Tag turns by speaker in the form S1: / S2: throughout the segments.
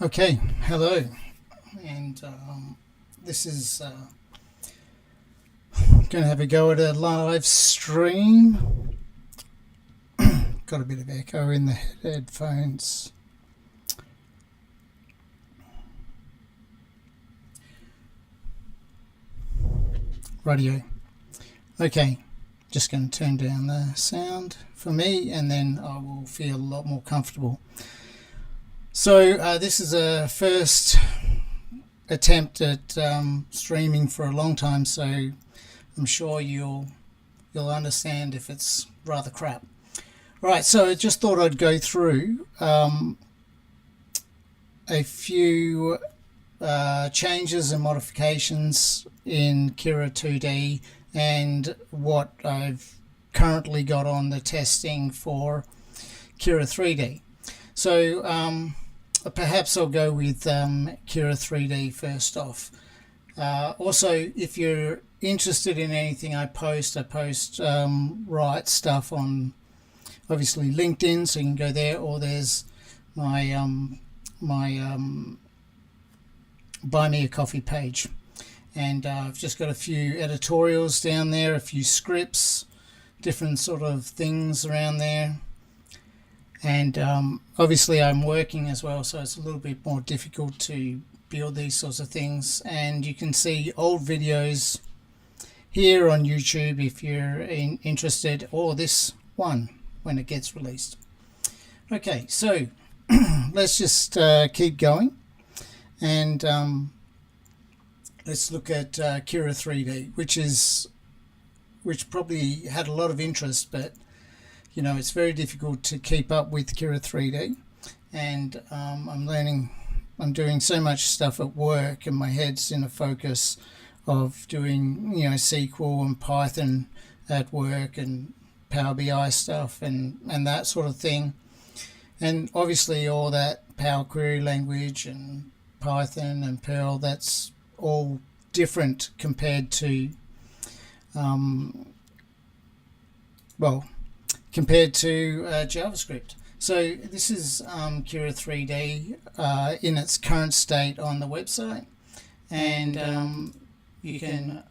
S1: Okay, hello, and this is going to have a go at a live stream. Got a bit of echo in the headphones. Radio. Okay, just going to turn down the sound for me, and then I will feel a lot more comfortable. So this is a first attempt at streaming for a long time, so I'm sure you'll understand if it's rather crap. Right, so I just thought I'd go through a few changes and modifications in Kirra2D and what I've currently got on the testing for Kirra3D. So perhaps I'll go with Kirra3D first off. Also, if you're interested in anything I post write stuff on obviously LinkedIn, so you can go there, or there's my Buy Me a Coffee page. And I've just got a few editorials down there, a few scripts, different sort of things around there. And obviously I'm working as well, so it's a little bit more difficult to build these sorts of things. And you can see old videos here on YouTube if you're interested, or this one when it gets released. Okay, so let's just keep going, and let's look at Kirra3D, which probably had a lot of interest, but you know, it's very difficult to keep up with Kirra3D, and I'm doing so much stuff at work, and my head's in a focus of doing, you know, SQL and Python at work, and Power BI stuff, and that sort of thing, and obviously all that Power Query language and Python and Perl, that's all different compared to JavaScript. So this is Kirra3D in its current state on the website, and you can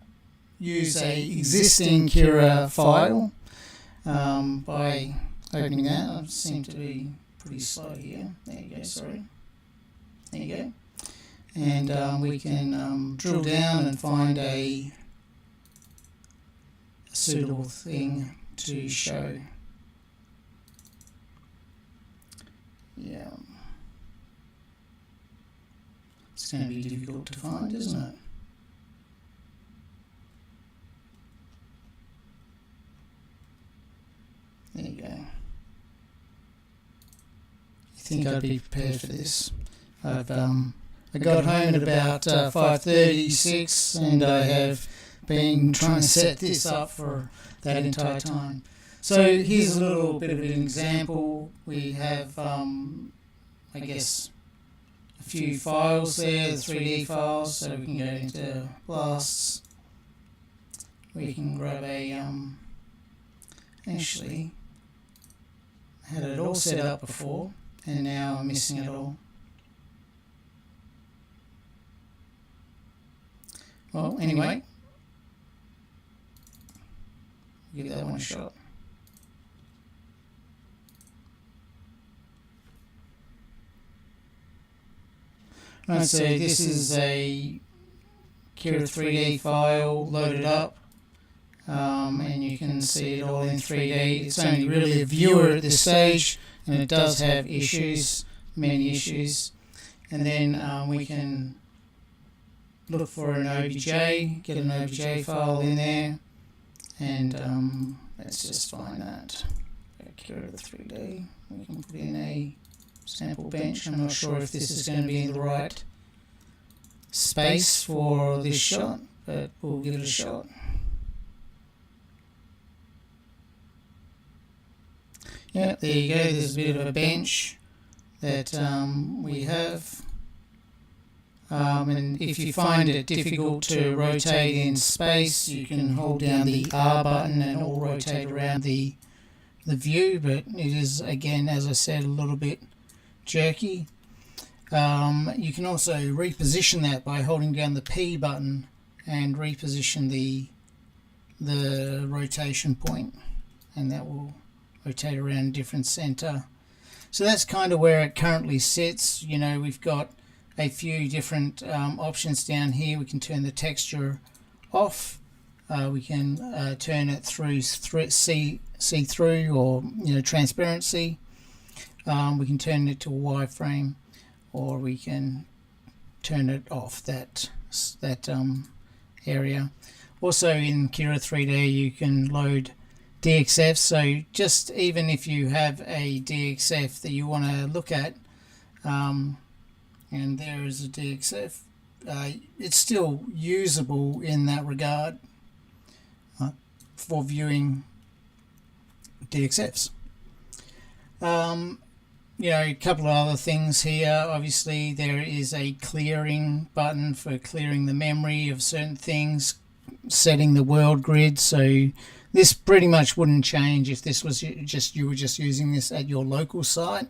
S1: use a existing Kirra file by opening that. I seem to be pretty slow here. There you go, sorry. There you go. And we can drill down and find a suitable thing to show. Yeah. It's going to be difficult to find, isn't it? There you go. You think I'd be prepared for this? I got home at about 5:36, and I have been trying to set this up for that entire time. So here's a little bit of an example. We have, I guess, a few files there, the 3D files, so we can go into blasts. We can grab a, actually, I had it all set up before, and now I'm missing it all. Well, anyway, give that one a shot. Right, so this is a Kirra3D file loaded up, and you can see it all in 3D. It's only really a viewer at this stage, and it does have issues, many issues. And then we can look for an OBJ, get an OBJ file in there, and let's just find that. Kirra3D. We can put in a sample bench. I'm not sure if this is going to be in the right space for this shot, but we'll give it a shot. Yeah, there you go. There's a bit of a bench that we have. And if you find it difficult to rotate in space, you can hold down the R button and it'll rotate around the view, but it is, again, as I said, a little bit jerky. You can also reposition that by holding down the P button and reposition the rotation point, and that will rotate around a different center. So that's kind of where it currently sits. You know, we've got a few different options down here. We can turn the texture off. We can turn it through see-through or, you know, transparency. We can turn it to a wireframe, or we can turn it off, that area. Also in Kirra3D you can load DXF, so just even if you have a DXF that you want to look at, and there is a DXF, it's still usable in that regard for viewing DXFs. You know, a couple of other things here. Obviously there is a clearing button for clearing the memory of certain things, setting the world grid. So this pretty much wouldn't change if this was you were just using this at your local site.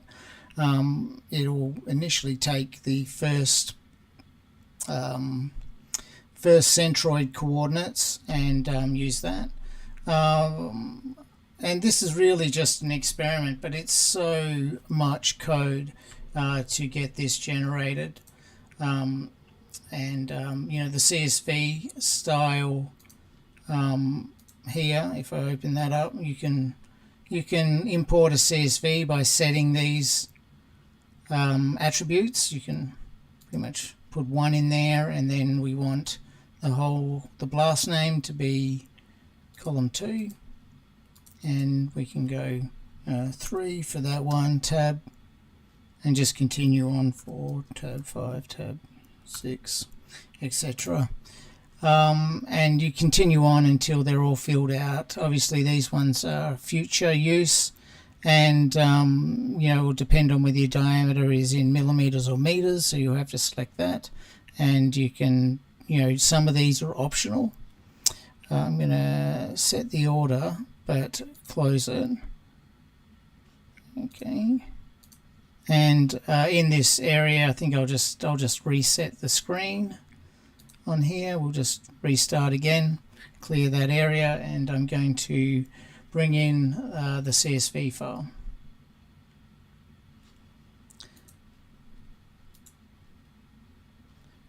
S1: It'll initially take the first centroid coordinates and use that. And this is really just an experiment, but it's so much code to get this generated. You know, the CSV style here, if I open that up, you can import a CSV by setting these attributes. You can pretty much put one in there, and then we want the blast name to be column 2. And we can go 3 for that one, tab, and just continue on for tab 5, tab 6, etc. And you continue on until they're all filled out. Obviously these ones are future use, and you know, it will depend on whether your diameter is in millimeters or meters, so you'll have to select that. And you can, you know, some of these are optional. I'm going to set the order but close it. Okay, and in this area I think I'll just reset the screen on here. We'll just restart again, clear that area, and I'm going to bring in the CSV file.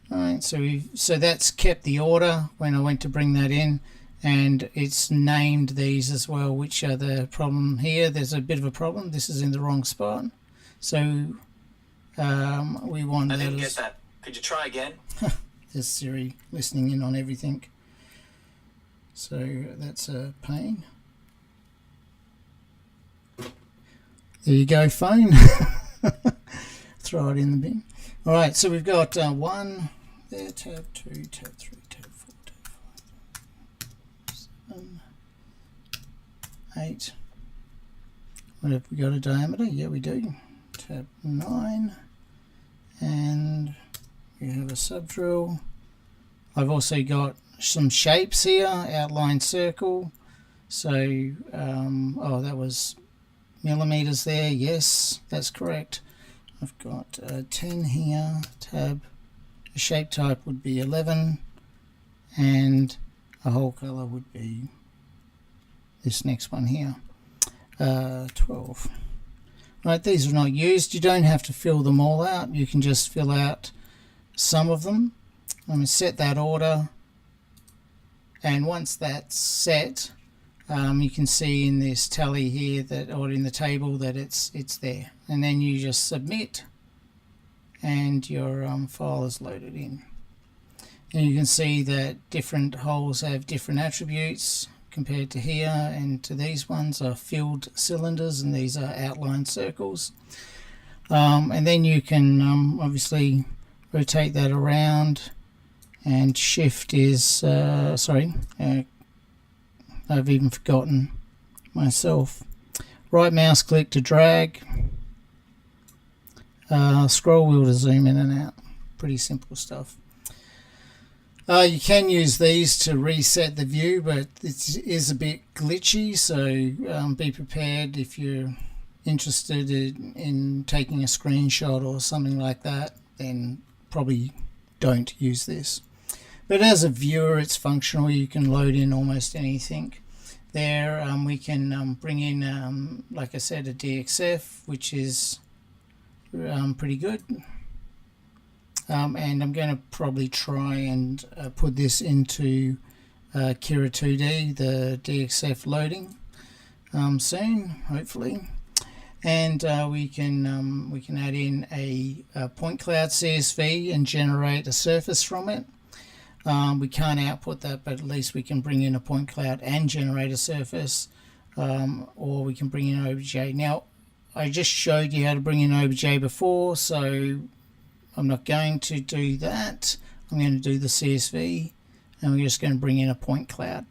S1: Alright, so that's kept the order when I went to bring that in, and it's named these as well, which are the problem here. There's a bit of a problem. This is in the wrong spot. So we want... I didn't get that. Could you try again? There's Siri listening in on everything. So that's a pain. There you go, phone. Throw it in the bin. Alright, so we've got 1 there, tab 2, tab 3, tab 4, tab 5, 7, 8. What have we got, a diameter? Yeah, we do. Tab 9. And we have a subdrill. I've also got some shapes here, outline circle. So, oh, that was millimeters there. Yes, that's correct. I've got 10 here, tab. The shape type would be 11, and a whole color would be this next one here, 12. Right, these are not used. You don't have to fill them all out. You can just fill out some of them. I'm going to set that order, and once that's set, you can see in this tally here that, or in the table, that it's there, and then you just submit, and your file is loaded in. And you can see that different holes have different attributes compared to here, and to these ones are filled cylinders, and these are outline circles. And then you can obviously rotate that around, and shift is I've even forgotten myself. Right mouse click to drag, scroll wheel to zoom in and out. Pretty simple stuff. You can use these to reset the view, but it is a bit glitchy, so be prepared if you're interested in taking a screenshot or something like that, then probably don't use this. But as a viewer, it's functional. You can load in almost anything. There we can bring in, like I said, a DXF, which is pretty good. And I'm going to probably try and put this into Kirra2D, the DXF loading, soon, hopefully. And we can add in a point cloud CSV and generate a surface from it. We can't output that, but at least we can bring in a point cloud and generate a surface, or we can bring in OBJ. Now, I just showed you how to bring in OBJ before, so I'm not going to do that. I'm going to do the CSV, and we're just going to bring in a point cloud.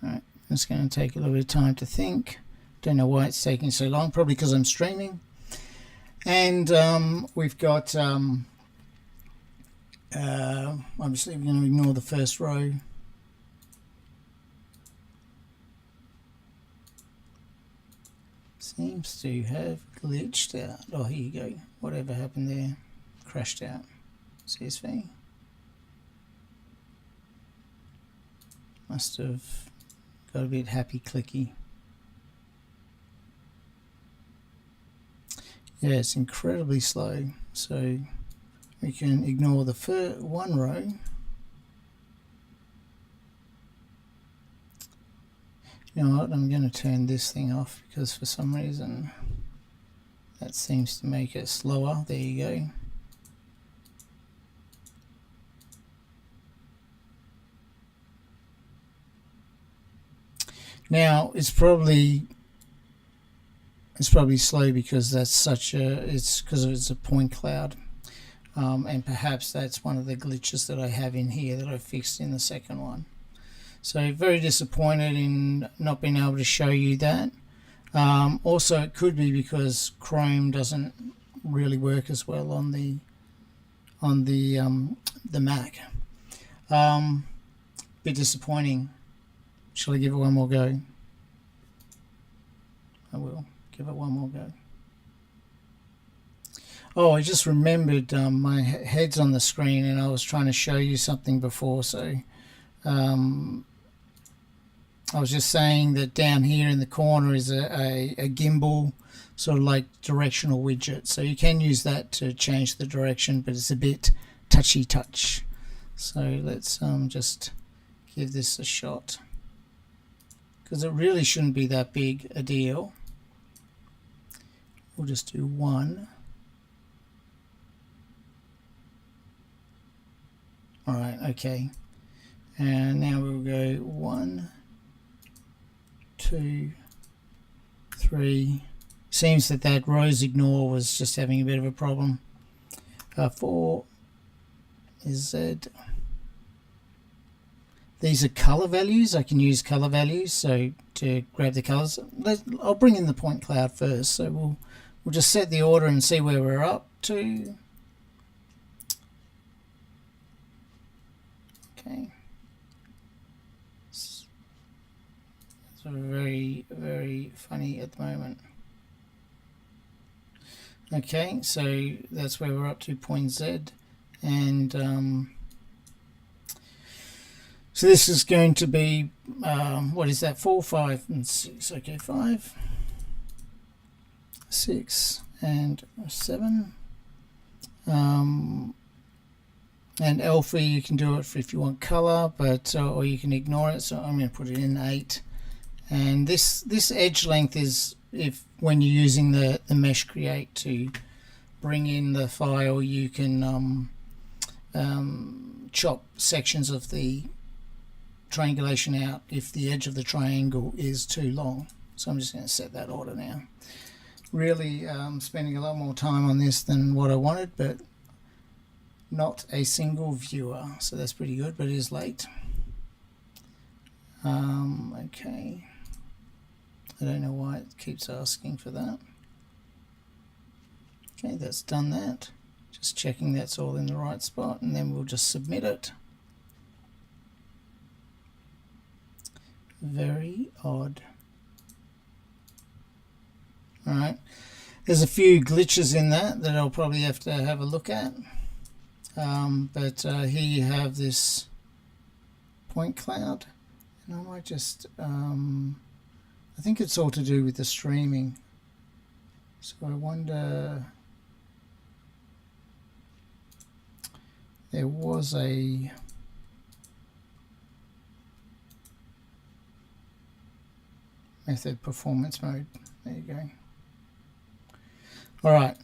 S1: Alright, it's going to take a little bit of time to think. Don't know why it's taking so long, probably because I'm streaming. And we've got, obviously we're going to ignore the first row. Seems to have glitched out. Oh, here you go. Whatever happened there, crashed out. CSV. Must have got a bit happy clicky. Yeah, it's incredibly slow. So we can ignore the first one row. You know what, I'm going to turn this thing off because for some reason that seems to make it slower. There you go. Now it's probably slow because that's such a, it's because it's a point cloud, and perhaps that's one of the glitches that I have in here that I fixed in the second one. So very disappointed in not being able to show you that. Also, it could be because Chrome doesn't really work as well on the Mac. Bit disappointing. Shall I give it one more go? I will give it one more go. Oh, I just remembered my head's on the screen and I was trying to show you something before, so I was just saying that down here in the corner is a gimbal, sort of like directional widget. So you can use that to change the direction, but it's a bit touchy-touch. So let's just give this a shot, because it really shouldn't be that big a deal. We'll just do one. All right, okay. And now we'll go 1, 2, 3. Seems that rows ignore was just having a bit of a problem. 4 is Z. These are color values. I can use color values, so to grab the colors. I'll bring in the point cloud first. So we'll just set the order and see where we're up to. Okay. It's very, very funny at the moment. Okay, so that's where we're up to, point Z, and so this is going to be what is that? 4, 5, and 6. Okay, 5, 6, and 7. And alpha, you can do it if you want color, but or you can ignore it. So I'm going to put it in 8. And this edge length is when you're using the mesh create to bring in the file, you can chop sections of the triangulation out if the edge of the triangle is too long. So I'm just going to set that order now. Really spending a lot more time on this than what I wanted, but not a single viewer, so that's pretty good, but it is late. Okay, I don't know why it keeps asking for that. Okay, that's done that. Just checking that's all in the right spot, and then we'll just submit it. very odd. Alright, there's a few glitches in that I'll probably have to have a look at. But here you have this point cloud, and I might just I think it's all to do with the streaming, so I wonder, there was a method performance mode, there you go. Alright,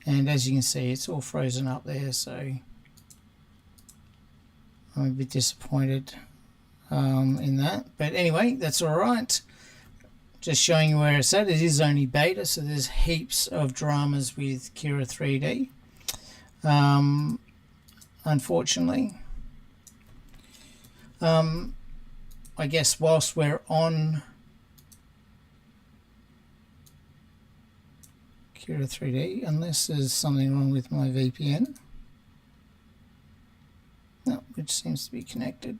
S1: and as you can see it's all frozen up there, so I'm a bit disappointed in that, but anyway, that's alright. Just showing you where it's at. It is only beta, so there's heaps of dramas with Kirra3D, unfortunately. I guess whilst we're on Kirra3D, unless there's something wrong with my VPN, no, which seems to be connected.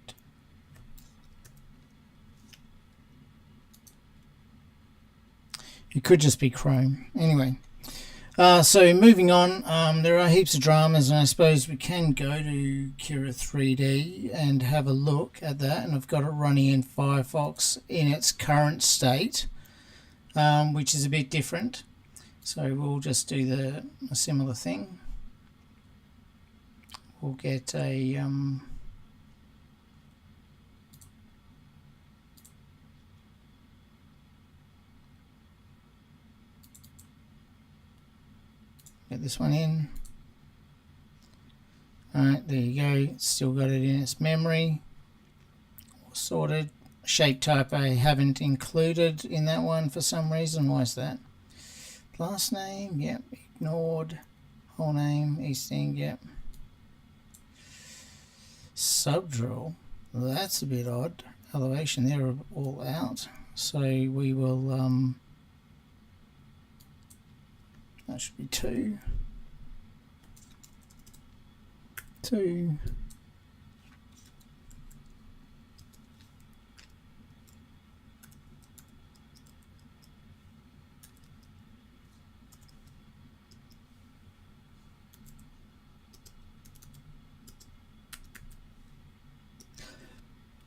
S1: It could just be Chrome. Anyway, so moving on, there are heaps of dramas, and I suppose we can go to Kirra3D and have a look at that. And I've got it running in Firefox in its current state, which is a bit different. So we'll just do a similar thing. We'll get a get this one in. Alright, there you go. It's still got it in its memory. All sorted. Shape type I haven't included in that one for some reason. Why is that? Last name, yep, ignored. Whole name, Easting, yep. Subdrill, that's a bit odd. Elevation, they're all out. So we will, that should be 2. 2.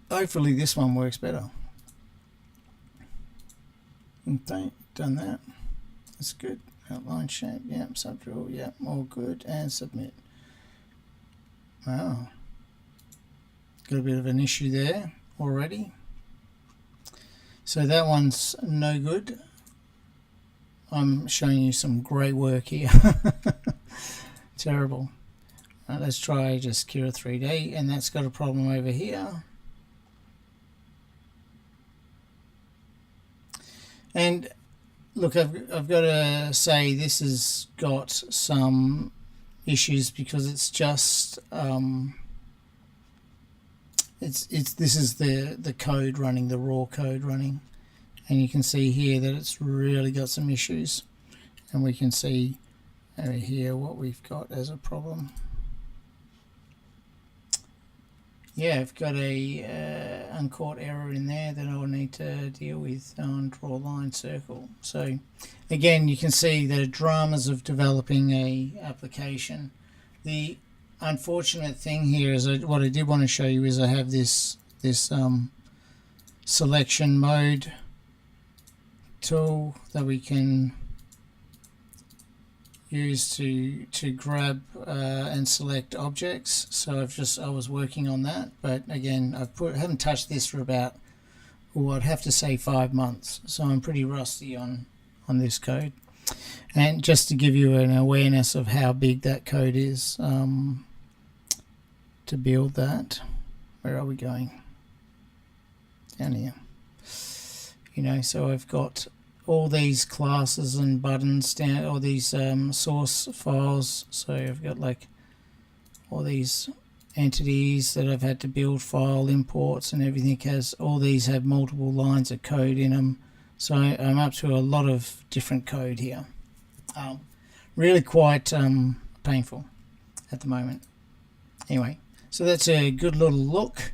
S1: Hopefully this one works better. Okay, done that. That's good. Outline shape, yep. Subdrill, yep. All good. And submit. Wow. Got a bit of an issue there already. So that one's no good. I'm showing you some great work here. Terrible. Let's try just Kirra3D, and that's got a problem over here. And look, I've got to say this has got some issues because it's just this is the code running, the raw code running, and you can see here that it's really got some issues, and we can see over here what we've got as a problem. Yeah, I've got a uncaught error in there that I'll need to deal with on draw line circle. So again, you can see the dramas of developing a application. The unfortunate thing here is what I did want to show you is I have this selection mode tool that we can use to grab and select objects. So I was working on that, but again I haven't touched this for about, I'd have to say 5 months, so I'm pretty rusty on this code. And just to give you an awareness of how big that code is, to build that, where are we going? Down here. You know, so I've got all these classes and buttons down, all these source files. So I've got like all these entities that I've had to build file imports and everything. All these have multiple lines of code in them. So I'm up to a lot of different code here. Really quite painful at the moment. Anyway, So that's a good little look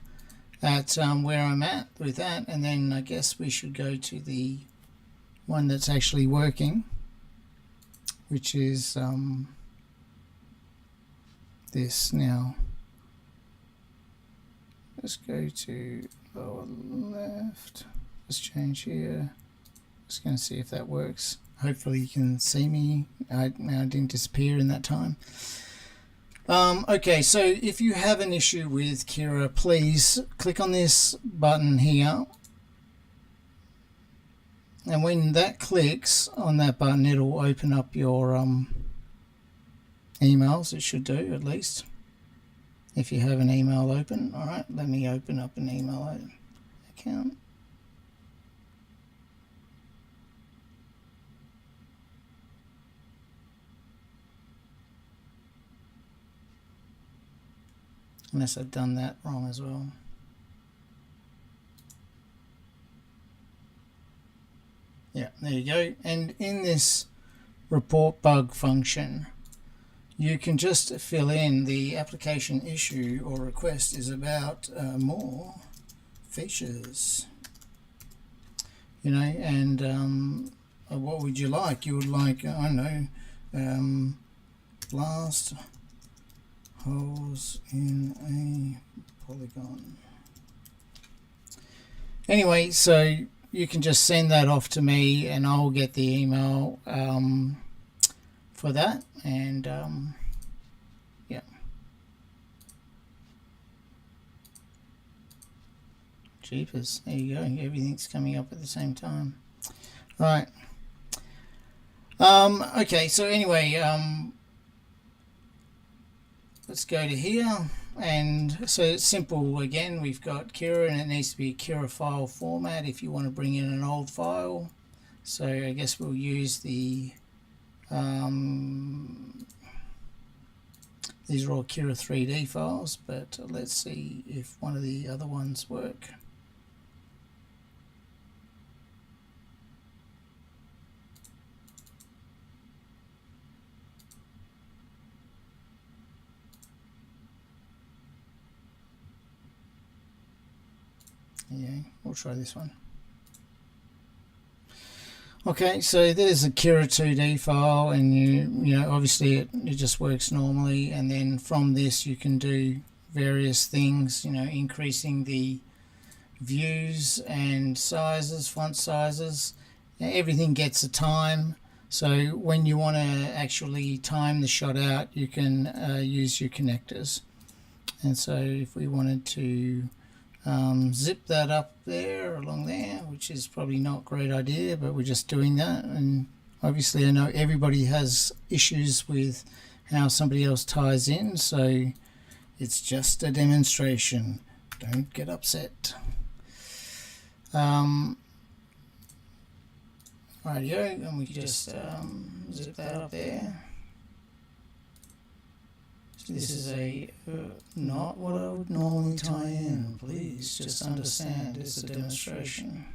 S1: at where I'm at with that, and then I guess we should go to the one that's actually working, which is this. Now let's go to lower left, let's change here, just going to see if that works. Hopefully you can see me. I didn't disappear in that time. Okay, so if you have an issue with Kirra, please click on this button here, and when that clicks on that button, it'll open up your emails. It should do, at least, if you have an email open. Alright, let me open up an email account. Unless I've done that wrong as well. Yeah, there you go. And in this report bug function, you can just fill in the application issue or request is about more features. You know, and what would you like? You would like, I don't know, blast holes in a polygon. Anyway, so you can just send that off to me and I'll get the email for that, and yeah, jeepers, there you go, everything's coming up at the same time. Right. Okay, so anyway, let's go to here, and so it's simple again. We've got Kirra, and it needs to be a Kirra file format if you want to bring in an old file. So I guess we'll use the these are all Kirra3D files, but let's see if one of the other ones work. Yeah, we'll try this one. Okay, so there's a Kirra2D file, and you know obviously it just works normally, and then from this you can do various things, you know, increasing the views and sizes, font sizes. Everything gets a time, so when you want to actually time the shot out, you can use your connectors. And so if we wanted to zip that up there, along there, which is probably not a great idea, but we're just doing that. And obviously I know everybody has issues with how somebody else ties in, so it's just a demonstration, don't get upset. Rightio, and we can just zip that up there. This is a not what I would normally tie in. Please just understand it's a demonstration.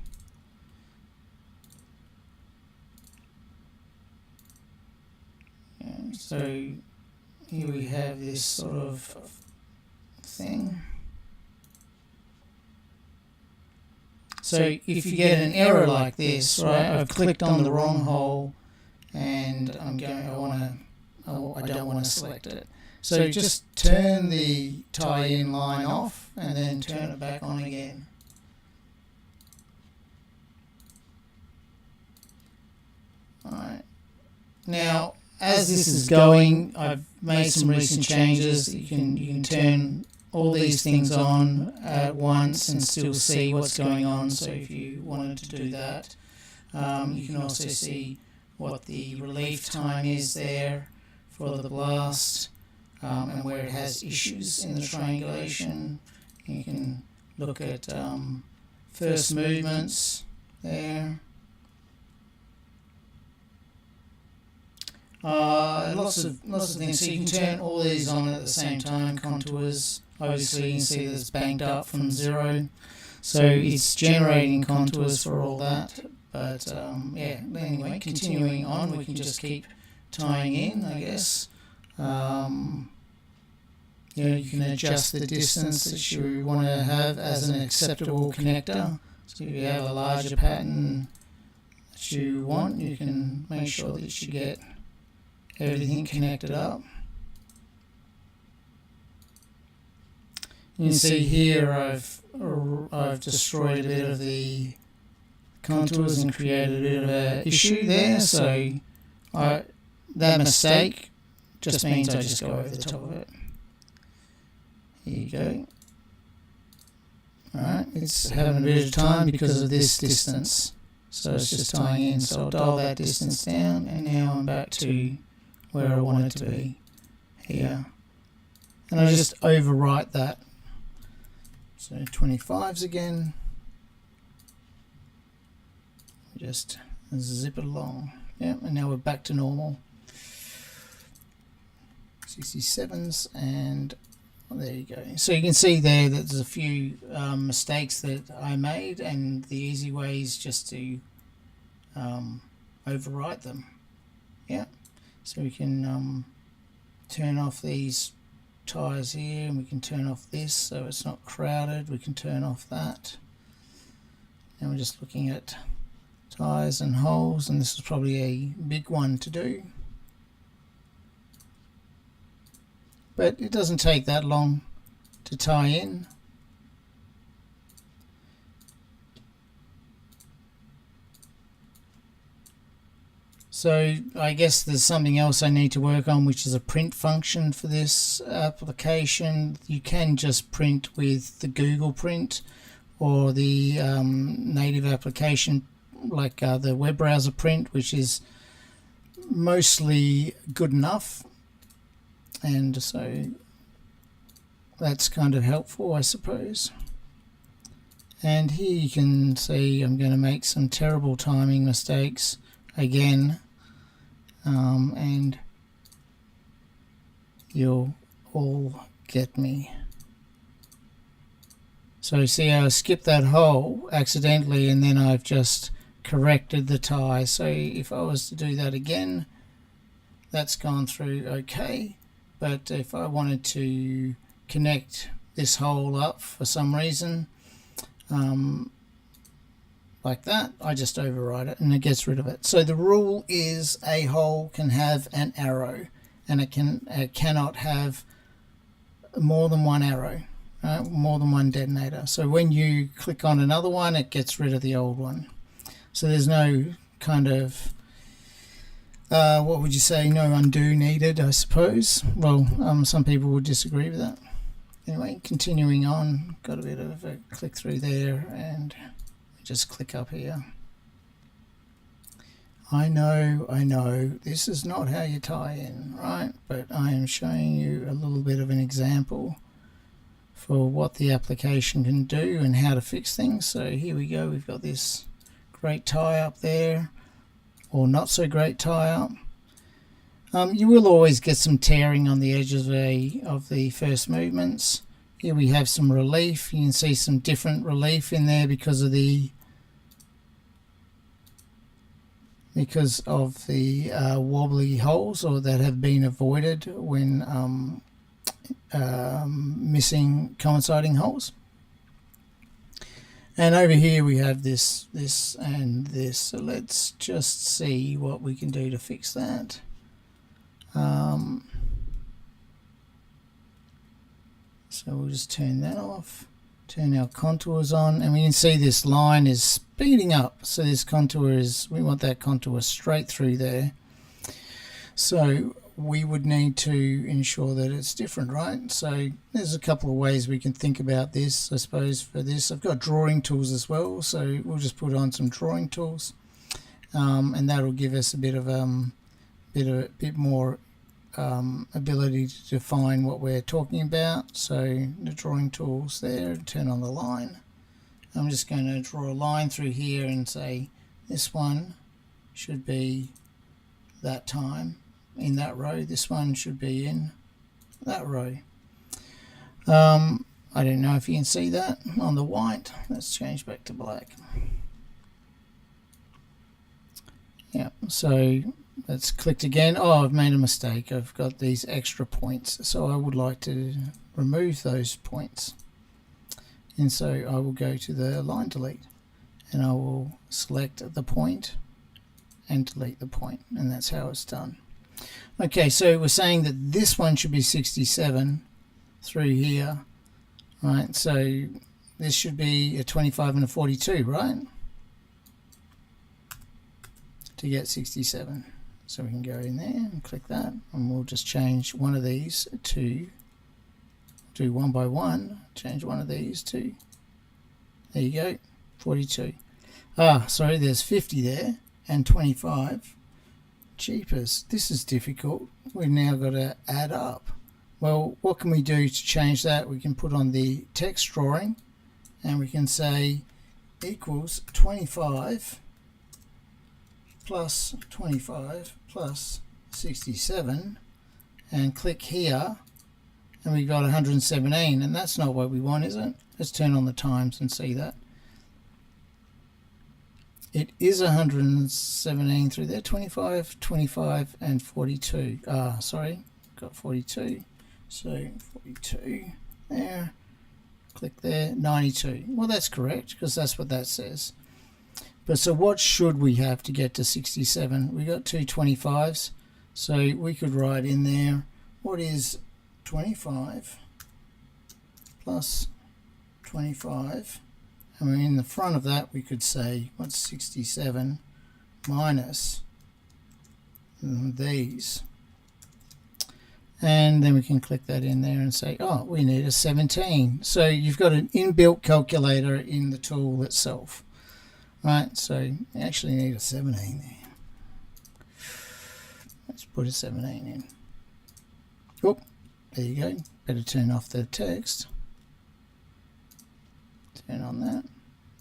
S1: And so here we have this sort of thing. So if you get an error like this, right, I've clicked on the wrong hole, and I'm going, I don't want to select it. So just turn the tie-in line off and then turn it back on again. Alright. Now, as this is going, I've made some recent changes. You can turn all these things on at once and still see what's going on. So if you wanted to do that, you can also see what the relief time is there for the blast. And where it has issues in the triangulation. You can look at first movements there. Lots of things. So you can turn all these on at the same time. Contours, obviously, you can see that it's banked up from 0, so it's generating contours for all that. But yeah. Anyway, continuing on, we can just keep tying in, I guess. You can adjust the distance that you want to have as an acceptable connector. So if you have a larger pattern that you want, you can make sure that you get everything connected up. You can see here I've destroyed a bit of the contours and created a bit of an issue there. So that mistake just means I just go over the top of it. Here you go. Alright, it's having a bit of time because of this distance. So it's just tying in. So I'll dial that distance down, and now I'm back to where I want it to be. Here. And I just overwrite that. So 25s again. Just zip it along. Yeah, and now we're back to normal. 67s, and there you go. So you can see there that there's a few mistakes that I made, and the easy way is just to overwrite them. Yeah, so we can turn off these ties here, and we can turn off this so it's not crowded. We can turn off that. Now we're just looking at ties and holes, and this is probably a big one to do, but it doesn't take that long to tie in. So I guess there's something else I need to work on, which is a print function for this application. You can just print with the Google print or the native application, like the web browser print, which is mostly good enough, and so that's kind of helpful, I suppose. And here you can see I'm going to make some terrible timing mistakes again, and you'll all get me. So see how I skipped that hole accidentally, and then I've just corrected the tie. So if I was to do that again, that's gone through okay, but if I wanted to connect this hole up for some reason, like that, I just override it and it gets rid of it. So the rule is a hole can have an arrow, and it cannot have more than one arrow, more than one detonator. So when you click on another one, it gets rid of the old one. So there's no kind of what would you say, no undo needed, I suppose. Well, some people would disagree with that. Anyway, continuing on, got a bit of a click through there, and just click up here. I know, this is not how you tie in, right? But I am showing you a little bit of an example for what the application can do and how to fix things. So here we go, we've got this great tie up there, or not so great tie up. You will always get some tearing on the edges of the first movements. Here we have some relief. You can see some different relief in there because of the wobbly holes, or that have been avoided when missing coinciding holes. And over here we have this, and this. So let's just see what we can do to fix that. So we'll just turn that off, turn our contours on, and we can see this line is speeding up. So this contour is, we want that contour straight through there. So we would need to ensure that it's different, right? So there's a couple of ways we can think about this, I suppose. For this, I've got drawing tools as well, so we'll just put on some drawing tools, and that'll give us a bit more ability to define what we're talking about. So the drawing tools there, turn on the line. I'm just going to draw a line through here and say this one should be that time in that row, this one should be in that row. I don't know if you can see that on the white. Let's change back to black. Yeah, so that's clicked again. Oh, I've made a mistake. I've got these extra points, so I would like to remove those points. And so I will go to the line delete and I will select the point and delete the point, and that's how it's done. Okay, so we're saying that this one should be 67 through here, right? So this should be a 25 and a 42, right? To get 67. So we can go in there and click that, and we'll just change one of these to do one by one, change one of these to, there you go, 42. Sorry, there's 50 there and 25. Jeepers, this is difficult. We've now got to add up. Well, what can we do to change that? We can put on the text drawing and we can say equals 25 plus 25 plus 67 and click here, and we've got 117, and that's not what we want, is it? Let's turn on the times and see that. It is 117 through there, 25, 25 and 42. Sorry, got 42. So 42 there, click there, 92. Well, that's correct because that's what that says. But so what should we have to get to 67? We got two 25s, so we could write in there, what is 25 plus 25? And in the front of that we could say, what's 67 minus these? And then we can click that in there and say, oh, we need a 17. So you've got an inbuilt calculator in the tool itself. Right, so you actually need a 17 there. Let's put a 17 in. Oh, there you go. Better turn off the text. Turn on that.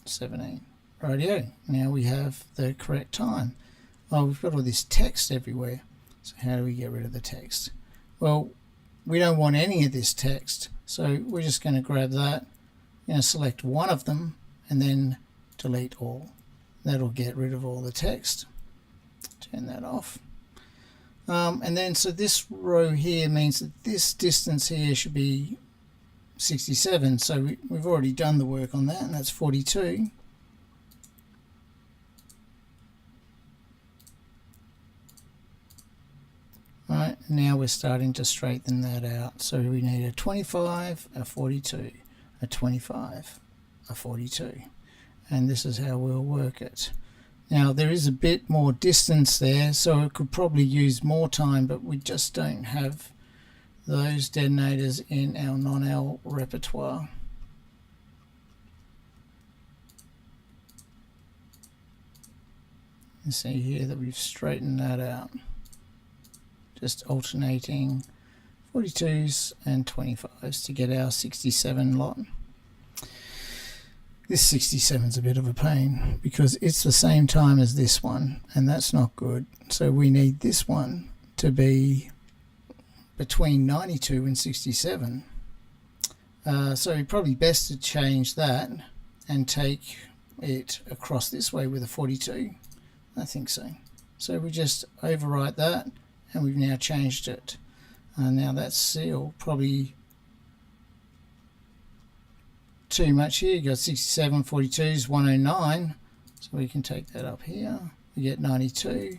S1: 17. Rightio. Now we have the correct time. Oh, we've got all this text everywhere. So how do we get rid of the text? Well, we don't want any of this text. So we're just going to grab that. We're going to select one of them and then delete all. That'll get rid of all the text. Turn that off. And then so this row here means that this distance here should be 67. So we've already done the work on that, and that's 42. Right, now we're starting to straighten that out. So we need a 25, a 42, a 25, a 42. And this is how we'll work it. Now there is a bit more distance there, so it could probably use more time, but we just don't have those detonators in our non-L repertoire. You see here that we've straightened that out. Just alternating 42s and 25s to get our 67 lot. This 67 is a bit of a pain because it's the same time as this one, and that's not good. So we need this one to be between 92 and 67. So probably best to change that and take it across this way with a 42. I think so. So we just overwrite that, and we've now changed it. Now that's still probably too much here. You got 67, 42s, 109. So we can take that up here. We get 92,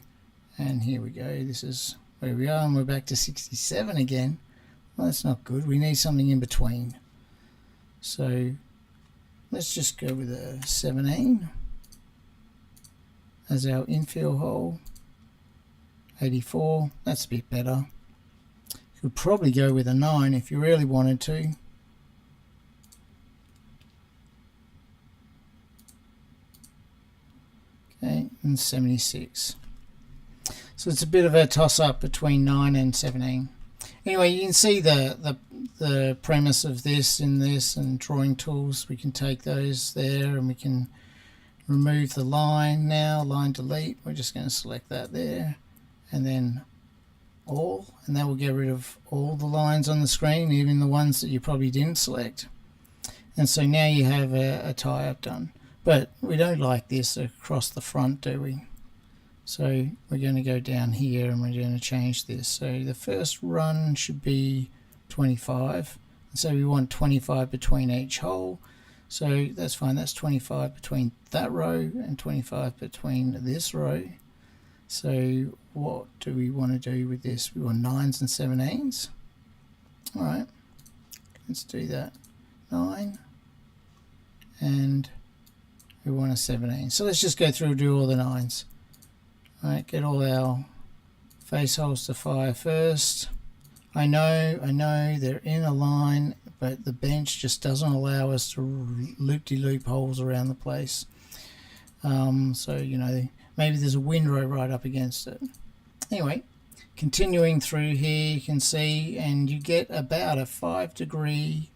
S1: and here we go. This is where we are, and we're back to 67 again. Well, that's not good. We need something in between. So let's just go with a 17 as our infill hole. 84. That's a bit better. You could probably go with a 9 if you really wanted to. Okay, and 76. So it's a bit of a toss-up between 9 and 17. Anyway, you can see the premise of this in this, and drawing tools. We can take those there, and we can remove the line now. Line delete. We're just going to select that there, and then all, and that will get rid of all the lines on the screen, even the ones that you probably didn't select. And so now you have a tie-up done. But we don't like this across the front, do we? So we're going to go down here and we're going to change this. So the first run should be 25, So we want 25 between each hole. So that's fine. That's 25 between that row and 25 between this row. So what do we want to do with this? We want 9s and 17s. All right, let's do that. 9 and we want a 17. So let's just go through and do all the 9s. All right, get all our face holes to fire first. I know they're in a line, but the bench just doesn't allow us to loop-de-loop holes around the place. So, you know, maybe there's a windrow right up against it. Anyway, continuing through here, you can see, and you get about a 5 degree,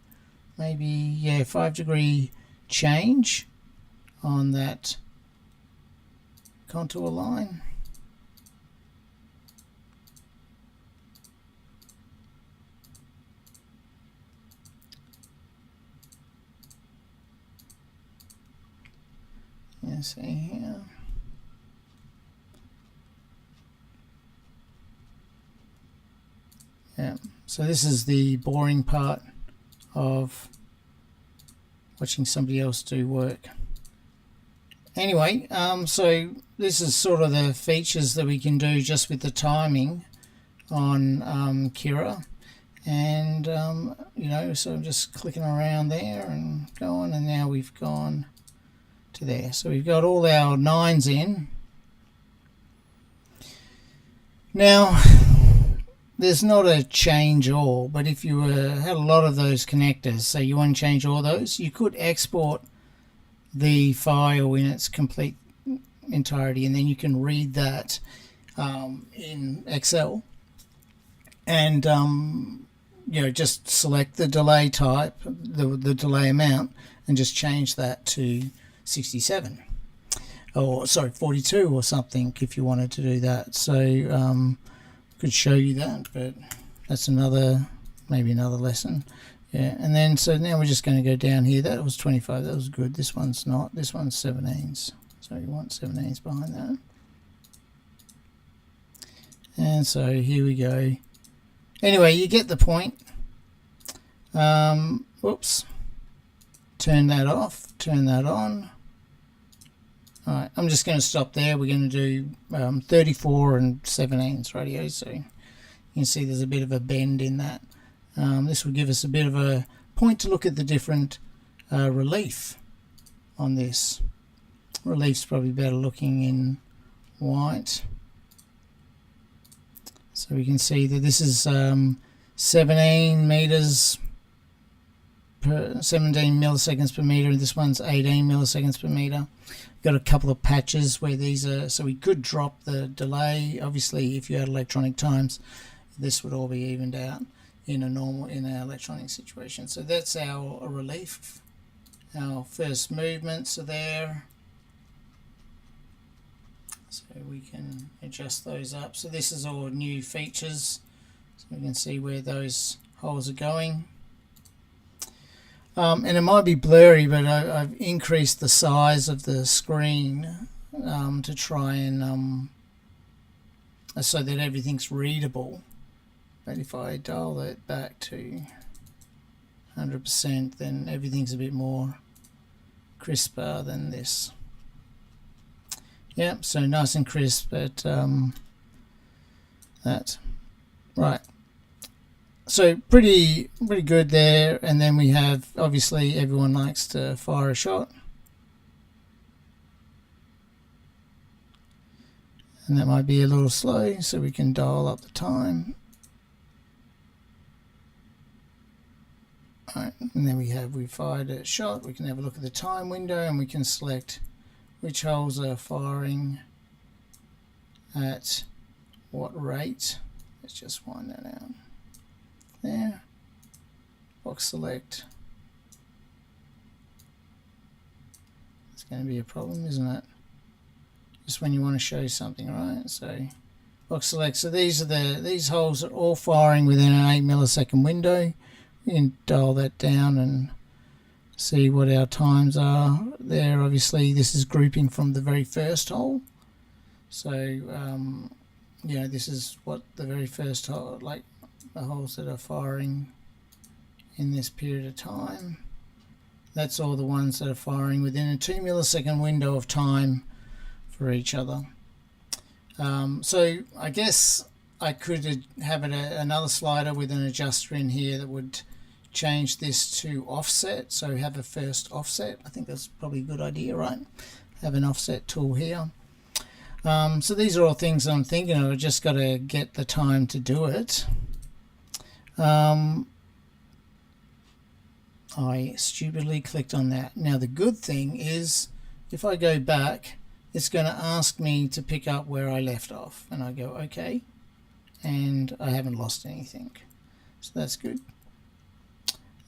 S1: maybe, yeah, 5 degree change on that contour line. Yeah, see here. Yeah, so this is the boring part of watching somebody else do work. Anyway, so this is sort of the features that we can do just with the timing on Kirra. And, you know, so I'm just clicking around there and going, and now we've gone to there. So we've got all our 9s in. Now, there's not a change all, but if you had a lot of those connectors, so you want to change all those, you could export the file in its complete entirety, and then you can read that in Excel, and you know, just select the delay type, the delay amount, and just change that to 67, or sorry, 42 or something if you wanted to do that. So could show you that, but that's maybe another lesson. Yeah, and then so now we're just going to go down here. That was 25, that was good. This one's not, this one's 17s, so you want 17s behind that. And so here we go. Anyway, you get the point. Whoops, turn that off, turn that on. Alright, I'm just going to stop there. We're going to do 34 and 17s radio, so you can see there's a bit of a bend in that. This will give us a bit of a point to look at the different relief on this. Relief's probably better looking in white. So we can see that this is 17 meters per 17 milliseconds per meter, and this one's 18 milliseconds per meter. Got a couple of patches where these are, so we could drop the delay. Obviously, if you had electronic times, this would all be evened out in our electronic situation. So that's our relief. Our first movements are there, so we can adjust those up. So this is all new features, so we can see where those holes are going. And it might be blurry, but I've increased the size of the screen to try and so that everything's readable. But if I dial that back to 100%, then everything's a bit more crisper than this. Yep, so nice and crisp, but that. Right. So pretty good there, and then we have, obviously everyone likes to fire a shot, and that might be a little slow, so we can dial up the time. Alright, and then we fired a shot. We can have a look at the time window, and we can select which holes are firing at what rate. Let's just wind that out. There, box select. It's going to be a problem, isn't it? Just when you want to show something, right? So box select. So these holes are all firing within an 8 millisecond window. We can dial that down and see what our times are there. Obviously, this is grouping from the very first hole. So you know, this is what the very first hole, like the holes that are firing in this period of time. That's all the ones that are firing within a 2 millisecond window of time for each other. So I guess I could have another slider with an adjuster in here that would change this to offset, so have a first offset. I think that's probably a good idea, right? Have an offset tool here. So these are all things I'm thinking of. I just got to get the time to do it. I stupidly clicked on that. Now the good thing is if I go back, it's going to ask me to pick up where I left off, and I go okay, and I haven't lost anything, so that's good.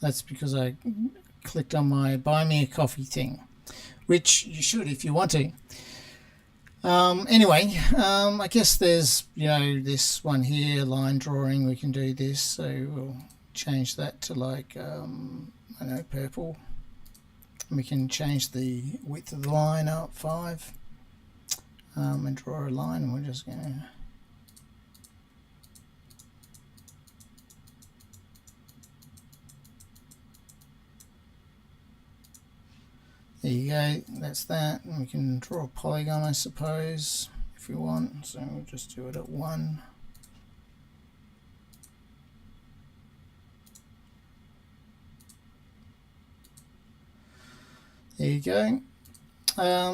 S1: That's because I clicked on my buy me a coffee thing, which you should if you want to. Anyway, I guess there's, you know, this one here, line drawing. We can do this, so we'll change that to like I don't know, purple. We can change the width of the line up 5 and draw a line, and we're just going to there you go, that's that. And we can draw a polygon, I suppose, if we want, so we'll just do it at 1. There you go.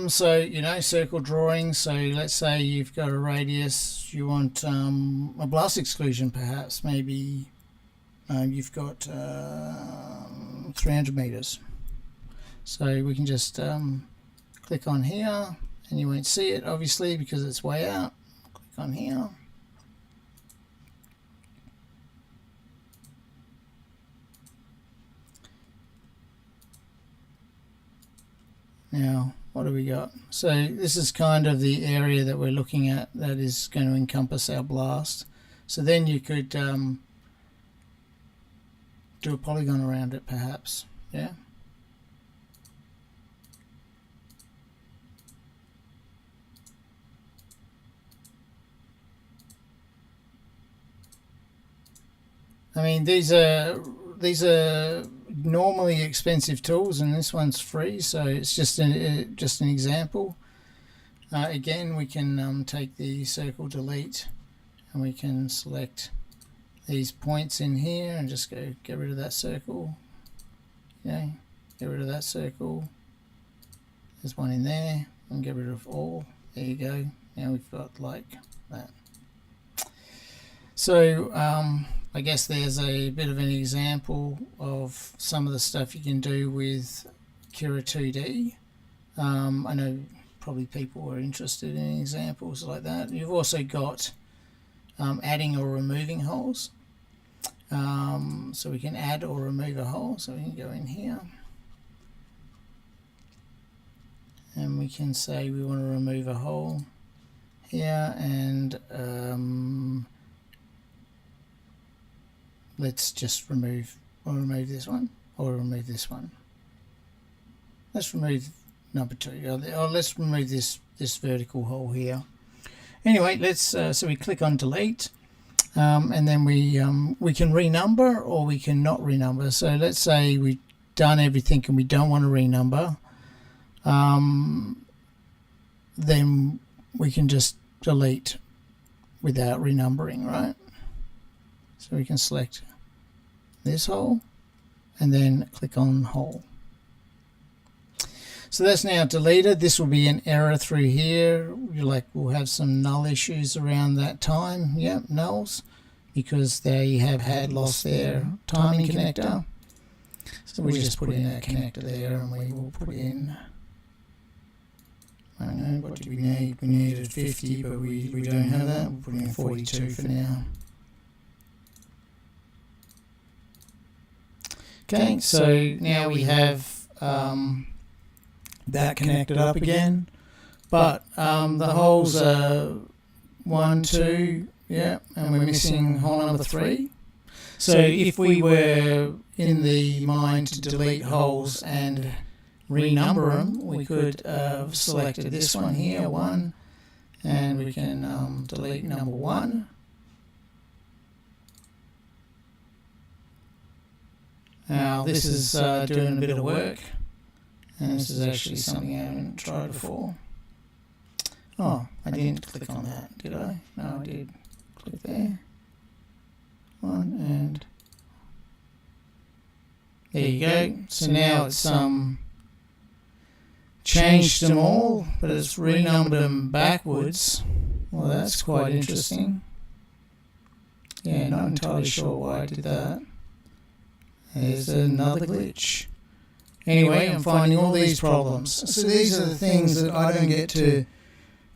S1: So, you know, circle drawing. So let's say you've got a radius, you want a blast exclusion perhaps. Maybe you've got 300 meters. So we can just click on here, and you won't see it obviously because it's way out. Click on here. Now, what do we got? So this is kind of the area that we're looking at that is going to encompass our blast. So then you could do a polygon around it perhaps, yeah? I mean, these are normally expensive tools, and this one's free, so it's just an example. Again, we can take the circle delete, and we can select these points in here and just go get rid of that circle. Okay, get rid of that circle. There's one in there, and get rid of all. There you go. Now we've got like that. So I guess there's a bit of an example of some of the stuff you can do with Kirra2D. I know probably people are interested in examples like that. You've also got adding or removing holes. So we can add or remove a hole. So we can go in here, and we can say we want to remove a hole here, and let's just remove this one, or remove this one. Let's remove number 2, or let's remove this vertical hole here. Anyway, let's so we click on delete, and then we can renumber or we can not renumber. So let's say we've done everything and we don't want to renumber, then we can just delete without renumbering, right? So we can select this hole and then click on hole. So that's now deleted. This will be an error through here. We'll have some null issues around that time. Yep, nulls, because they have had lost their timing connector. So we just put in a connector there, and we will put in, I don't know, what do we need? We needed 50, but we don't have that. We'll put in 42 for now. Okay, so now we have that connected up again, but the holes are 1, 2, yeah, and we're missing hole number 3. So if we were in the mind to delete holes and renumber them, we could have selected this one here, 1, and we can delete number 1. Now this is doing a bit of work, and this is actually something I haven't tried before. Oh, I didn't click on that, did I? No, I did. Click there. One, and there you go. So now it's changed them all, but it's renumbered them backwards. Well, that's quite interesting. Yeah, not entirely sure why I did that. There's another glitch. Anyway, I'm finding all these problems. So these are the things that I don't get to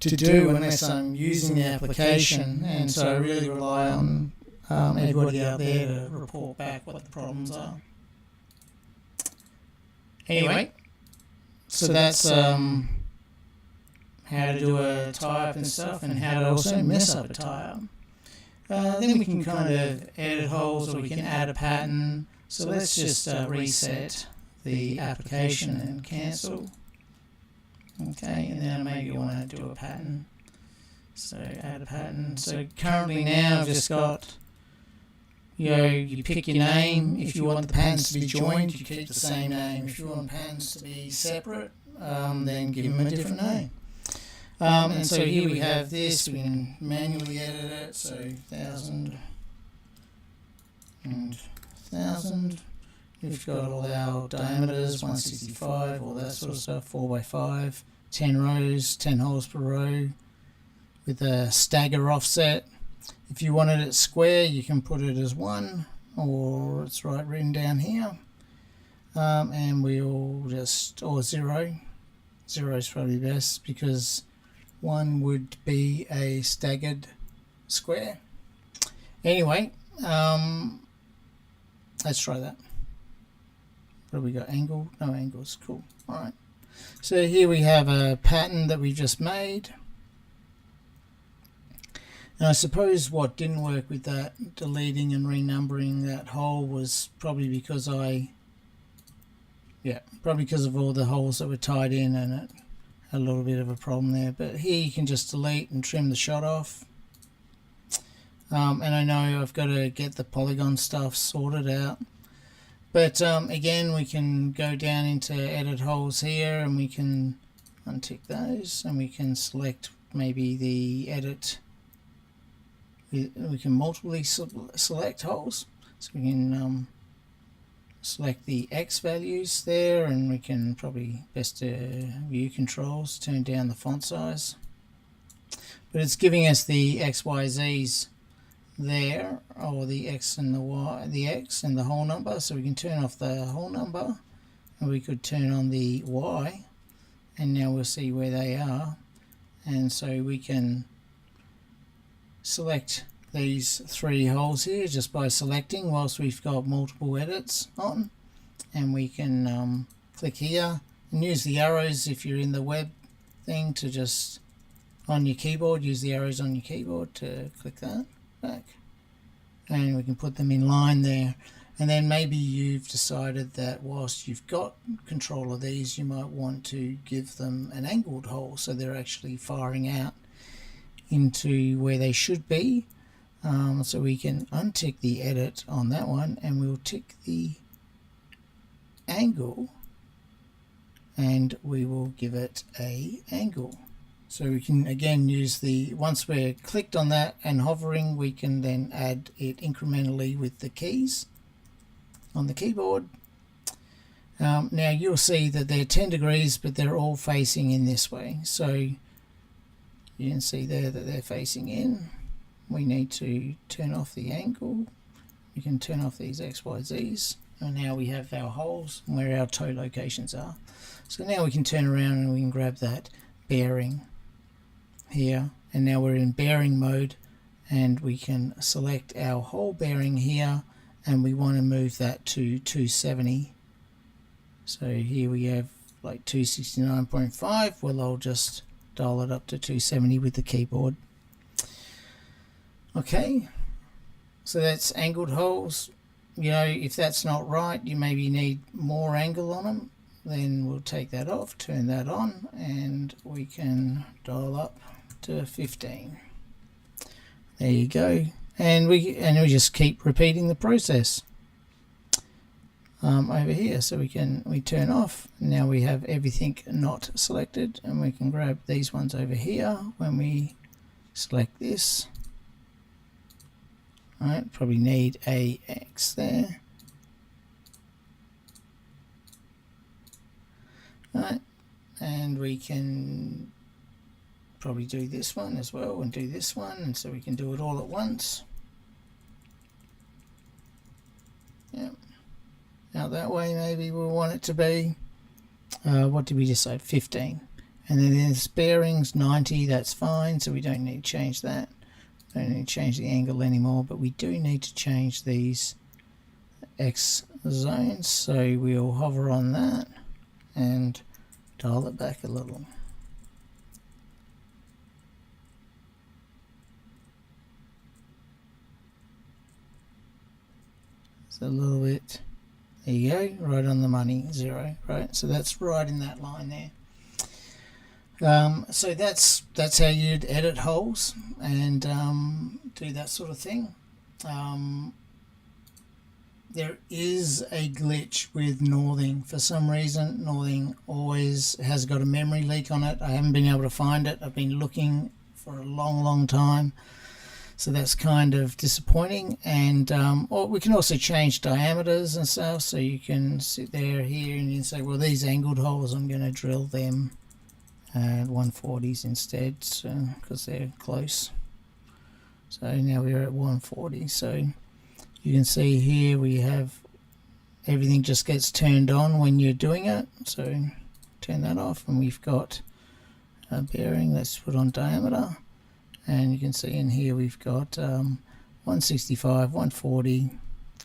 S1: do unless I'm using the application, and so I really rely on everybody out there to report back what the problems are. Anyway, so that's how to do a tie-up and stuff, and how to also mess up a tie-up. Then we can kind of edit holes, or we can add a pattern. So let's just reset the application and cancel. Okay, and then maybe you want to do a pattern. So add a pattern. So currently now I've just got, you pick your name. If you want the patterns to be joined, you keep the same name. If you want patterns to be separate, then give them a different name. And so here we have this. We can manually edit it. So 1,000 and 1,000. We've got all our diameters, 165, all that sort of stuff, 4x5, 10 rows, 10 holes per row with a stagger offset. If you wanted it square, you can put it as 1, or it's written down here. And we'll just, or 0. 0 is probably best because 1 would be a staggered square. Anyway, let's try that. What have we got? Angle? No angles. Cool. Alright. So here we have a pattern that we just made. And I suppose what didn't work with that deleting and renumbering that hole was probably because probably because of all the holes that were tied in, and it had a little bit of a problem there. But here you can just delete and trim the shot off. And I know I've got to get the polygon stuff sorted out. But again, we can go down into edit holes here, and we can untick those, and we can select maybe the edit. We can multiply select holes, so we can select the X values there, and we can probably best view controls, turn down the font size. But it's giving us the X, Y, Z's there, or the X and the Y, the X and the whole number. So we can turn off the whole number, and we could turn on the Y, and now we'll see where they are. And so we can select these 3 holes here just by selecting whilst we've got multiple edits on, and we can click here and use the arrows if you're in the web thing to just on your keyboard, use the arrows on your keyboard to click that back, and we can put them in line there. And then maybe you've decided that whilst you've got control of these, you might want to give them an angled hole so they're actually firing out into where they should be. So we can untick the edit on that one, and we'll tick the angle, and we will give it a angle. So we can again use the, once we're clicked on that and hovering, we can then add it incrementally with the keys on the keyboard. Now you'll see that they're 10 degrees, but they're all facing in this way. So you can see there that they're facing in. We need to turn off the angle. We can turn off these X, Y, Z's. And now we have our holes and where our toe locations are. So now we can turn around and we can grab that bearing here, and now we're in bearing mode, and we can select our whole bearing here, and we want to move that to 270. So here we have like 269.5. Well, I'll just dial it up to 270 with the keyboard. Okay, so that's angled holes. If that's not right, you maybe need more angle on them, then we'll take that off, turn that on, and we can dial up to 15. There you go, and we just keep repeating the process. over here. So we turn off. Now we have everything not selected, and we can grab these ones over here when we select this. Alright, probably need a X there. Alright, and we can probably do this one as well and do this one, and so we can do it all at once. Yep. Now that way maybe we'll want it to be, what did we just say, 15. And then there's bearings, 90, that's fine, so we don't need to change that. Don't need to change the angle anymore, but we do need to change these X zones, so we'll hover on that and dial it back a little. So a little bit, there you go, right on the money, 0, right? So that's right in that line there. So that's how you'd edit holes and do that sort of thing. There is a glitch with northing. For some reason, northing always has got a memory leak on it. I haven't been able to find it. I've been looking for a long time. So that's kind of disappointing. And or we can also change diameters and stuff. So you can sit there here and you can say, well, these angled holes, I'm going to drill them at 140s instead, because they're close. So now we're at 140. So you can see here we have everything just gets turned on when you're doing it. So turn that off, and we've got a bearing. Let's put on diameter, and you can see in here we've got 165, 140.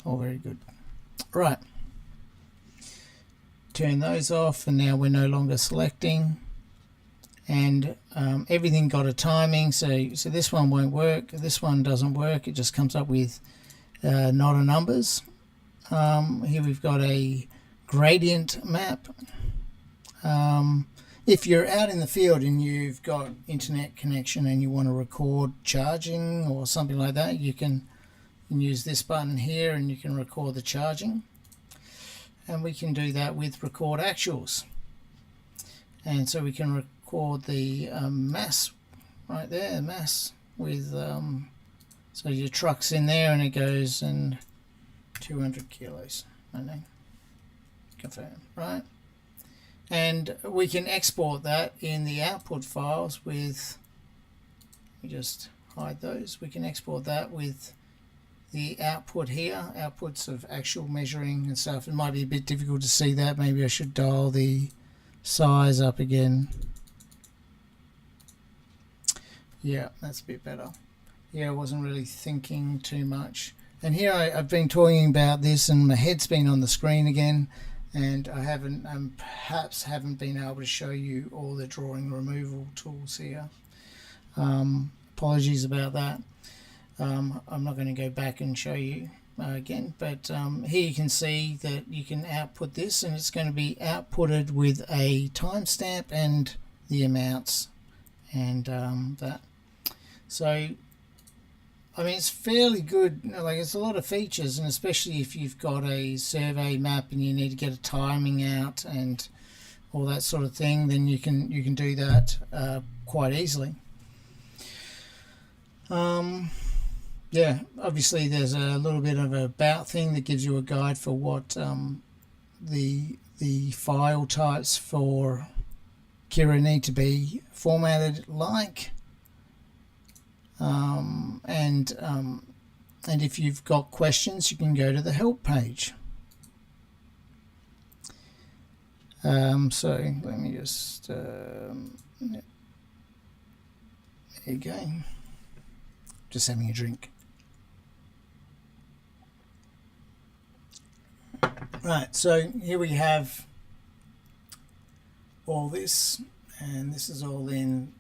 S1: All very good. Right. Turn those off, and now we're no longer selecting. And everything got a timing, so this one won't work, this one doesn't work, it just comes up with not a numbers. Here we've got a gradient map. If you're out in the field and you've got internet connection and you want to record charging or something like that, you can use this button here and you can record the charging. And we can do that with record actuals. And so we can record the mass right there, mass with so your truck's in there and it goes and 200 kilos, I know, confirm, right? And we can export that in the output files with, we just hide those, we can export that with the output here, outputs of actual measuring and stuff. It might be a bit difficult to see that, maybe I should dial the size up again. Yeah, that's a bit better. Yeah, I wasn't really thinking too much. And here I've been talking about this and my head's been on the screen again, and I haven't, perhaps haven't been able to show you all the drawing removal tools here. Apologies about that. I'm not going to go back and show you again, but here you can see that you can output this, and it's going to be outputted with a timestamp and the amounts and that. So, I mean, it's fairly good. Like, it's a lot of features, and especially if you've got a survey map and you need to get a timing out and all that sort of thing, then you can do that quite easily. Yeah, obviously there's a little bit of a about thing that gives you a guide for what the file types for Kirra need to be formatted like. And if you've got questions, you can go to the help page. So let me just there you go. Just having a drink. Right, so here we have all this, and this is all in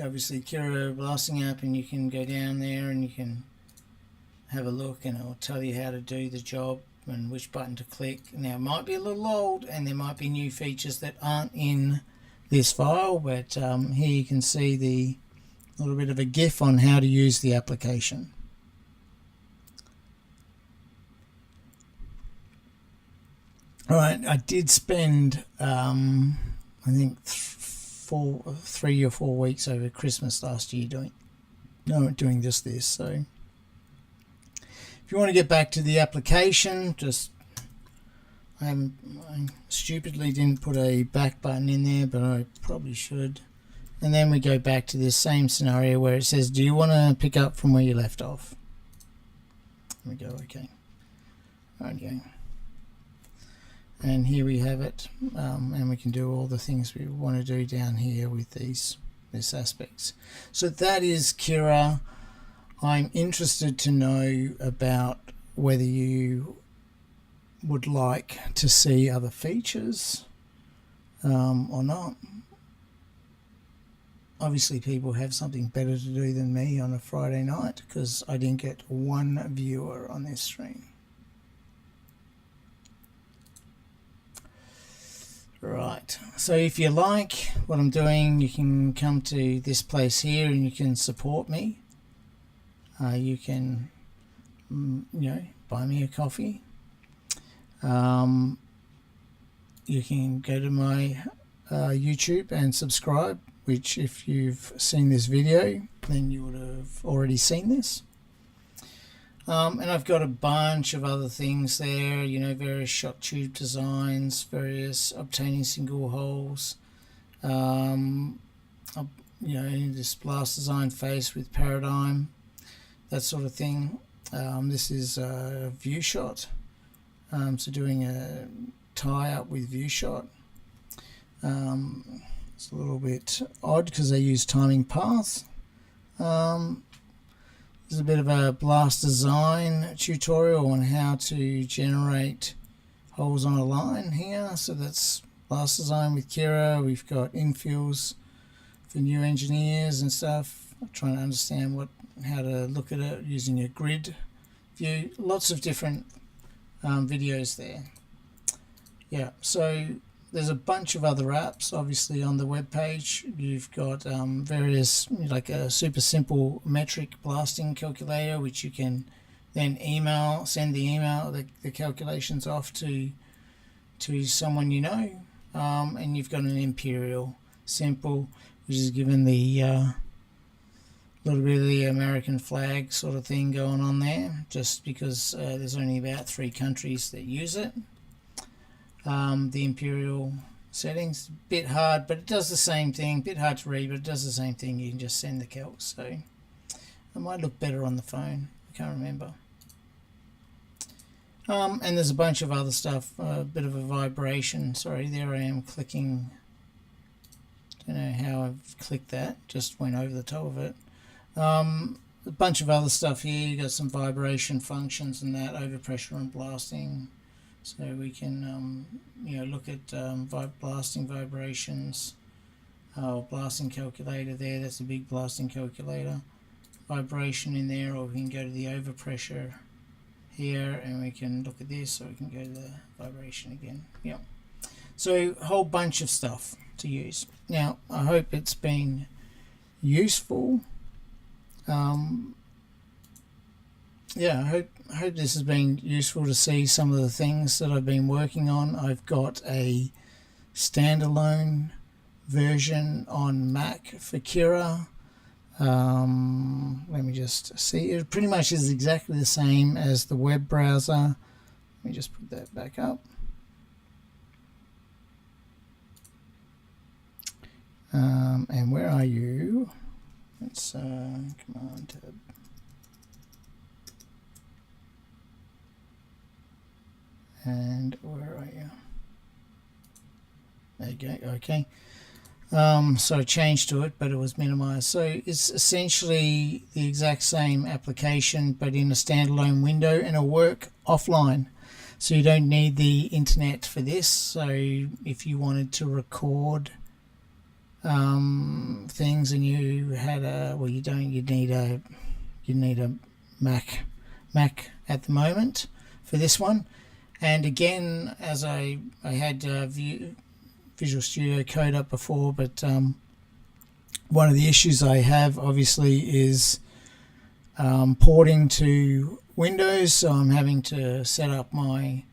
S1: obviously Kirra blasting app, and you can go down there and you can have a look and it'll tell you how to do the job and which button to click. Now it might be a little old and there might be new features that aren't in this file, but here you can see the little bit of a GIF on how to use the application. All right, I did spend I think 3 or 4 weeks over Christmas last year doing just this. So if you want to get back to the application, just I stupidly didn't put a back button in there, but I probably should. And then we go back to this same scenario where it says, do you want to pick up from where you left off? There we go, okay. Okay. And here we have it, and we can do all the things we want to do down here with these aspects. So that is Kirra. I'm interested to know about whether you would like to see other features or not. Obviously people have something better to do than me on a Friday night, because I didn't get one viewer on this stream. Right, so if you like what I'm doing, you can come to this place here and you can support me. You can buy me a coffee. You can go to my YouTube and subscribe, which if you've seen this video then you would have already seen this. And I've got a bunch of other things there, various shot tube designs, various obtaining single holes, this blast design face with paradigm, that sort of thing. This is a view shot, so doing a tie up with view shot. It's a little bit odd because they use timing paths. There's a bit of a blast design tutorial on how to generate holes on a line here. So that's blast design with Kirra. We've got infills for new engineers and stuff. I'm trying to understand how to look at it using a grid view. Lots of different videos there. Yeah, so there's a bunch of other apps obviously on the web page. You've got various, like a super simple metric blasting calculator, which you can then send the calculations off to someone and you've got an imperial simple, which is given the little bit of the American flag sort of thing going on there, just because there's only about 3 countries that use it. The imperial settings, a bit hard, but it does the same thing. Bit hard to read, but it does the same thing. You can just send the calcs, so it might look better on the phone. I can't remember. And there's a bunch of other stuff. A bit of a vibration. Sorry, there I am clicking. Don't know how I've clicked that. Just went over the top of it. A bunch of other stuff here. You got some vibration functions and that, overpressure and blasting. So we can, look at blasting vibrations. Blasting calculator there. That's a big blasting calculator. Vibration in there, or we can go to the overpressure here, and we can look at this, or we can go to the vibration again. Yeah. So a whole bunch of stuff to use. Now, I hope it's been useful. Yeah, I hope this has been useful to see some of the things that I've been working on. I've got a standalone version on Mac for Kirra. Let me just see. It pretty much is exactly the same as the web browser. Let me just put that back up. And where are you? Let's Command Tab. And where are you? There you go. Okay. So I changed to it, but it was minimized. So it's essentially the exact same application, but in a standalone window, and it'll work offline. So you don't need the internet for this. So if you wanted to record things and you had you need a Mac at the moment for this one. And again, as I had Visual Studio Code up before, but one of the issues I have obviously is porting to Windows, so I'm having to set up my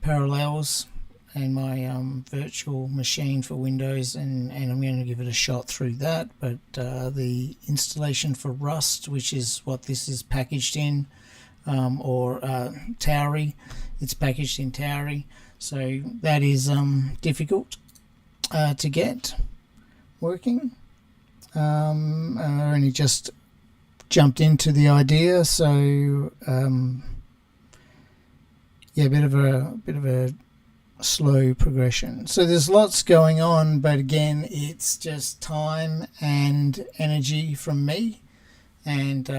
S1: Parallels and my virtual machine for Windows, and I'm going to give it a shot through that. But the installation for Rust, which is what this is packaged in, or Tauri, it's packaged in Tauri, so that is difficult to get working. I only just jumped into the idea, so yeah, a bit of a slow progression. So there's lots going on, but again, it's just time and energy from me, and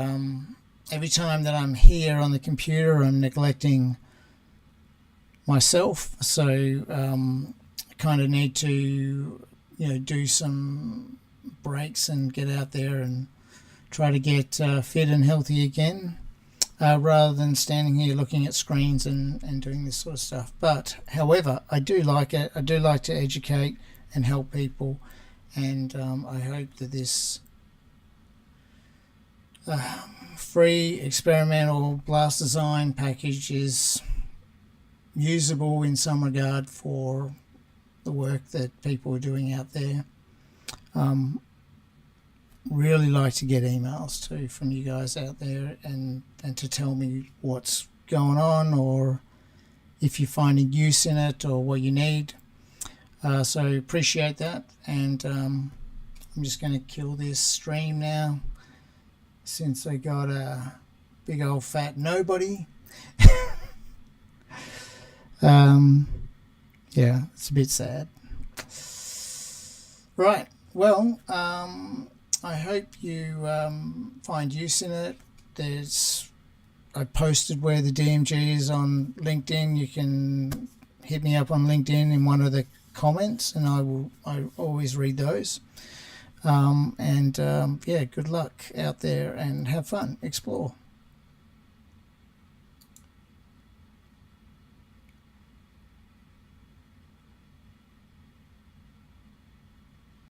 S1: every time that I'm here on the computer, I'm neglecting myself. So I kind of need to, do some breaks and get out there and try to get fit and healthy again, rather than standing here looking at screens and doing this sort of stuff. But however, I do like it. I do like to educate and help people, and I hope that this free experimental blast design package is usable in some regard for the work that people are doing out there. Really like to get emails too from you guys out there, and to tell me what's going on, or if you're finding use in it, or what you need. So appreciate that, and I'm just going to kill this stream now, since I got a big old fat nobody. Yeah, it's a bit sad. Right, well, I hope you find use in it. I posted where the DMG is on LinkedIn. You can hit me up on LinkedIn in one of the comments, and I always read those. Yeah, good luck out there, and have fun, explore.